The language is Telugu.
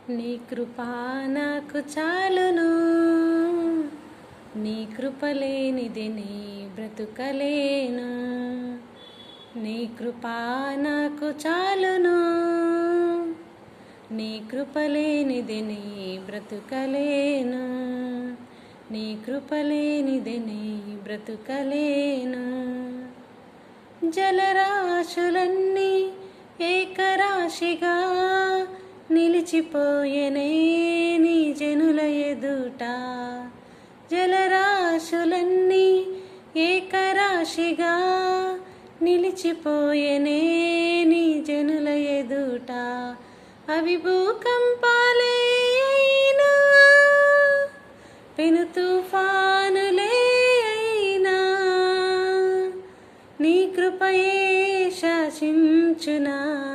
నీ కృపా నాకు చాలును, నీ కృప లేనిది నీ బ్రతుకలేను. నీ కృపా నాకు చాలును, నీ కృప లేనిది నీ బ్రతుకలేను. నీ కృప లేనిది నీ బ్రతుకలేను. జలరాశులన్నీ ఏకరాశిగా నిలిచిపోయెనే నీ జనుల ఎదుట. జలరాశులన్నీ ఏకరాశిగా నిలిచిపోయెనే నీ జనుల ఎదుట. అవి భూకంపాలే అయినా, పెను తుఫానులే అయినా, నీ కృపయే శాసించునా.